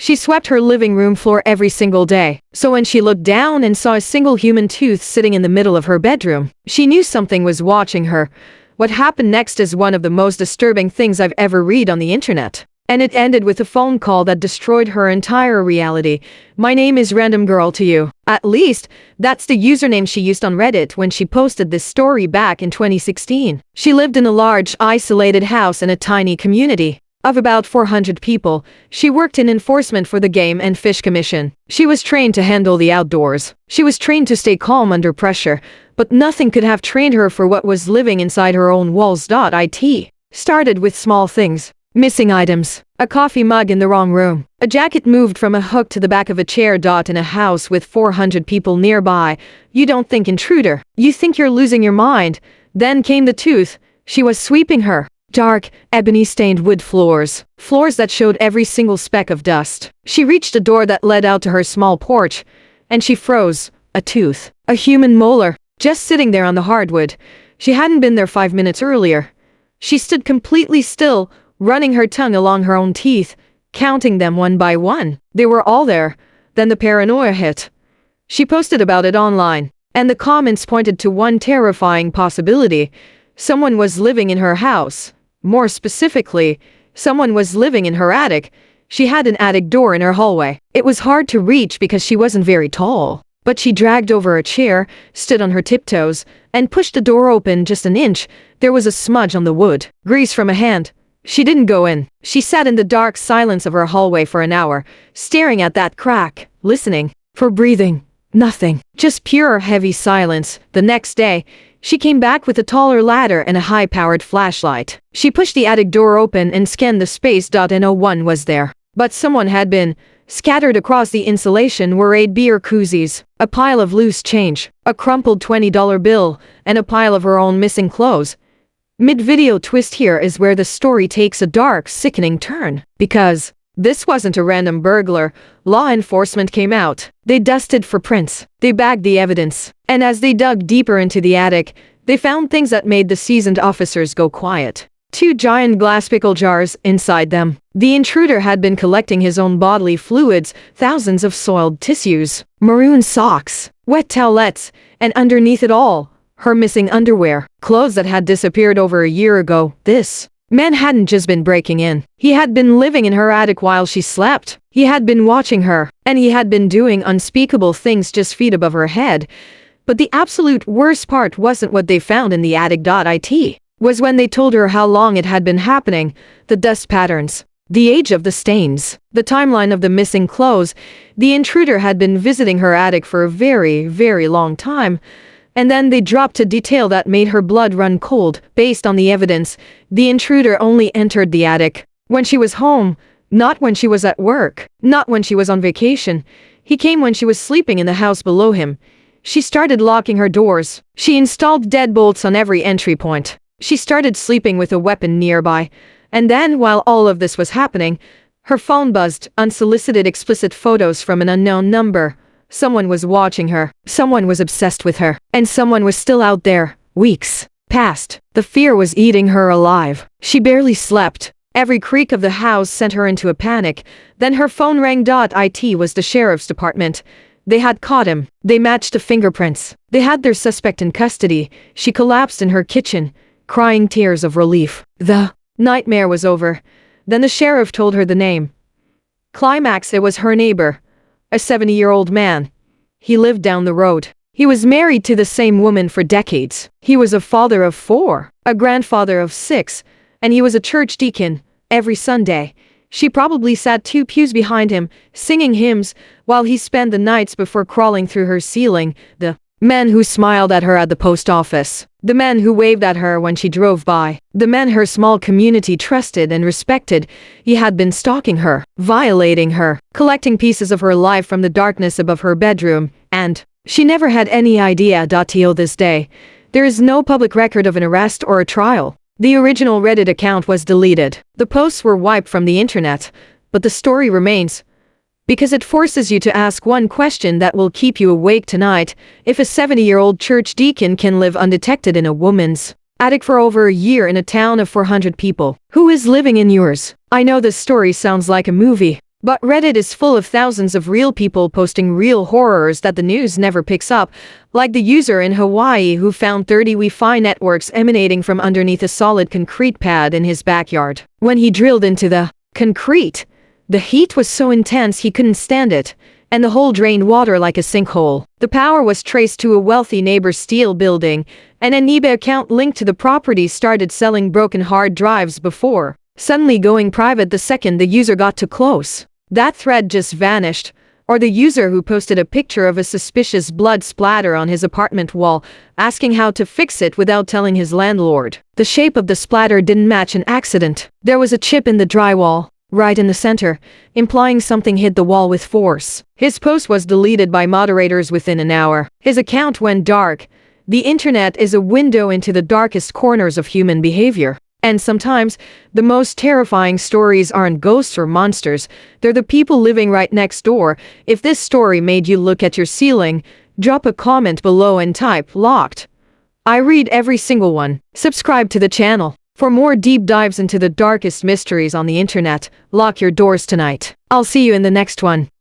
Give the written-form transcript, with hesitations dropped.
She swept her living room floor every single day. So when she looked down and saw a single human tooth sitting in the middle of her bedroom, she knew something was watching her. What happened next is one of the most disturbing things I've ever read on the internet. And it ended with a phone call that destroyed her entire reality. My name is Random Girl to you. At least, that's the username she used on Reddit when she posted this story back in 2016. She lived in a large, isolated house in a tiny community of about 400 people. She worked in enforcement for the Game and Fish Commission. She was trained to handle the outdoors. She was trained to stay calm under pressure, but nothing could have trained her for what was living inside her own walls. It started with small things. Missing items. A coffee mug in the wrong room. A jacket moved from a hook to the back of a chair. In a house with 400 people nearby, you don't think intruder. You think you're losing your mind. Then came the tooth. She was sweeping her. Dark, ebony-stained wood floors. Floors that showed every single speck of dust. She reached a door that led out to her small porch, and she froze. A tooth. A human molar. Just sitting there on the hardwood. She hadn't been there 5 minutes earlier. She stood completely still, running her tongue along her own teeth, counting them one by one. They were all there. Then the paranoia hit. She posted about it online, and the comments pointed to one terrifying possibility. Someone was living in her house. More specifically, someone was living in her attic. She had an attic door in her hallway. It was hard to reach because she wasn't very tall. But she dragged over a chair, stood on her tiptoes, and pushed the door open just an inch. There was a smudge on the wood. Grease from a hand. She didn't go in. She sat in the dark silence of her hallway for an hour, staring at that crack, listening for breathing. Nothing. Just pure, heavy silence. The next day, she came back with a taller ladder and a high-powered flashlight. She pushed the attic door open and scanned the space. No one was there. But someone had been. Scattered across the insulation were 8 beer koozies, a pile of loose change, a crumpled $20 bill, and a pile of her own missing clothes. Mid-video twist here is where the story takes a dark, sickening turn. Because this wasn't a random burglar. Law enforcement came out. They dusted for prints. They bagged the evidence. And as they dug deeper into the attic, they found things that made the seasoned officers go quiet. 2 giant glass pickle jars inside them. The intruder had been collecting his own bodily fluids, thousands of soiled tissues, maroon socks, wet towelettes, and underneath it all, her missing underwear, clothes that had disappeared over a year ago. This man hadn't just been breaking in. He had been living in her attic while she slept. He had been watching her, and he had been doing unspeakable things just feet above her head. But the absolute worst part wasn't what they found in the attic. It was when they told her how long it had been happening, the dust patterns, the age of the stains, the timeline of the missing clothes. The intruder had been visiting her attic for a very, very long time. And then they dropped a detail that made her blood run cold. Based on the evidence, the intruder only entered the attic when she was home, not when she was at work, not when she was on vacation. He came when she was sleeping in the house below him. She started locking her doors. She installed deadbolts on every entry point. She started sleeping with a weapon nearby. And then, while all of this was happening, her phone buzzed, unsolicited explicit photos from an unknown number. Someone was watching her. Someone was obsessed with her. And someone was still out there. Weeks passed. The fear was eating her alive. She barely slept. Every creak of the house sent her into a panic. Then her phone rang. It was the sheriff's department. They had caught him. They matched the fingerprints. They had their suspect in custody. She collapsed in her kitchen, crying tears of relief. The nightmare was over. Then the sheriff told her the name. Climax, it was her neighbor. A 70-year-old man. He lived down the road. He was married to the same woman for decades. He was a father of 4, a grandfather of 6, and he was a church deacon. Every Sunday, she probably sat 2 pews behind him, singing hymns, while he spent the nights before crawling through her ceiling. The men who smiled at her at the post office. The men who waved at her when she drove by. The men her small community trusted and respected. He had been stalking her, violating her, collecting pieces of her life from the darkness above her bedroom, and she never had any idea. Till this day, there is no public record of an arrest or a trial. The original Reddit account was deleted. The posts were wiped from the internet, but the story remains. Because it forces you to ask one question that will keep you awake tonight. If a 70-year-old church deacon can live undetected in a woman's attic for over a year in a town of 400 people, who is living in yours? I know this story sounds like a movie, But Reddit is full of thousands of real people posting real horrors that the news never picks up, like the user in Hawaii who found 30 Wi-Fi networks emanating from underneath a solid concrete pad in his backyard. When he drilled into the concrete, the heat was so intense he couldn't stand it, and the hole drained water like a sinkhole. The power was traced to a wealthy neighbor's steel building, and an eBay account linked to the property started selling broken hard drives before suddenly going private the second the user got too close. That thread just vanished, or the user who posted a picture of a suspicious blood splatter on his apartment wall, asking how to fix it without telling his landlord. The shape of the splatter didn't match an accident. There was a chip in the drywall, right in the center, implying something hit the wall with force. His post was deleted by moderators within an hour. His account went dark. The internet is a window into the darkest corners of human behavior. And sometimes, the most terrifying stories aren't ghosts or monsters, they're the people living right next door. If this story made you look at your ceiling, drop a comment below and type "locked." I read every single one. Subscribe to the channel. For more deep dives into the darkest mysteries on the internet, lock your doors tonight. I'll see you in the next one.